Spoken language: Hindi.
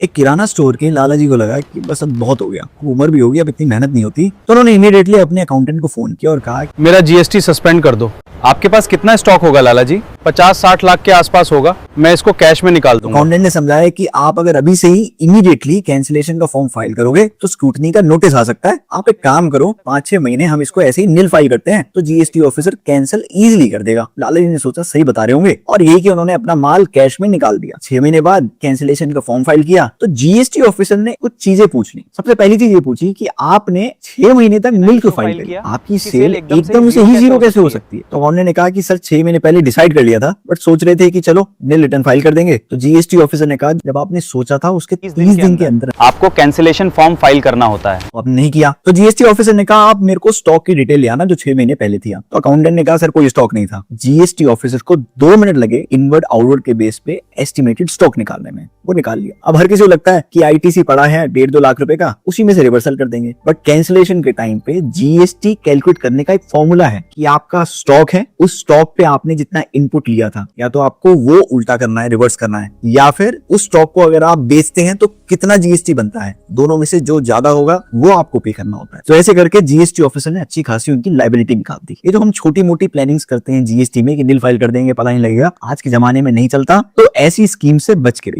एक किराना स्टोर के लाला जी को लगा कि बस अब बहुत हो गया, उम्र भी होगी, अब इतनी मेहनत नहीं होती। तो उन्होंने इमीडिएटली अपने अकाउंटेंट को फोन किया और कहा मेरा जीएसटी सस्पेंड कर दो। आपके पास कितना स्टॉक होगा लाला जी? 50-60 लाख के आसपास होगा। मैं इसको कैश में निकाल दूंगा। अकाउंटेंट ने समझाया कि आप अगर अभी से ही इमीडिएटली कैंसिलेशन का फॉर्म फाइल करोगे तो स्क्रूटनी का नोटिस आ सकता है। आप एक काम करो, 5-6 महीने हम इसको ऐसे ही निल फाइल करते हैं तो जीएसटी ऑफिसर कैंसिल इजीली कर देगा। लाला जी ने सोचा सही बता रहे होंगे और यही कि उन्होंने अपना माल कैश में निकाल दिया। 6 महीने बाद कैंसिलेशन का फॉर्म फाइल किया तो जीएसटी ऑफिसर ने कुछ चीजें पूछ ली। सबसे पहली चीज ये पूछी कि आपने 6 महीने तक निल क्यों फाइल करी, आपकी सेल एकदम से ही जीरो कैसे हो सकती है। तो अकाउंटेंट ने कहा कि सर 6 महीने पहले डिसाइड कर लिया था, बट सोच रहे थे कि चलो निल रिटर्न फाइल कर देंगे। तो जीएसटी ऑफिसर ने कहा जब आपने सोचा था उसके 30 दिन के अंदर आपको कैंसिलेशन फॉर्म फाइल करना होता है। आपने नहीं किया। तो जीएसटी ऑफिसर ने कहा आप मेरे को स्टॉक की डिटेल आना जो 6 महीने पहले थी। तो अकाउंटेंट ने कहा सर कोई स्टॉक नहीं था। जीएसटी ऑफिसर को 2 मिनट लगे इनवर्ड आउटवर्ड के बेस पे एस्टिमेटेड स्टॉक निकालने में, वो निकाल लिया। अब हर किसी को लगता है कि आईटीसी पड़ा है 1.5-2 लाख रुपए का, उसी में से रिवर्सल कर देंगे। बट कैंसिलेशन के टाइम पे जीएसटी कैलकुलेट करने का एक फॉर्मूला है कि आपका स्टॉक है, उस स्टॉक पे आपने जितना इनपुट लिया था या तो आपको वो उल्टा करना है, रिवर्स करना है, या फिर उस स्टॉक को अगर आप बेचते हैं तो कितना जीएसटी बनता है, दोनों में से जो ज्यादा होगा वो आपको पे करना होता है। तो ऐसे करके जीएसटी ऑफिसर ने अच्छी खासी उनकी लायबिलिटी निकाल दी। ये जो हम छोटी मोटी प्लानिंग्स करते हैं जीएसटी में कि निल फाइल कर देंगे पता नहीं लगेगा, आज के जमाने में नहीं चलता। तो ऐसी स्कीम से बच के रही।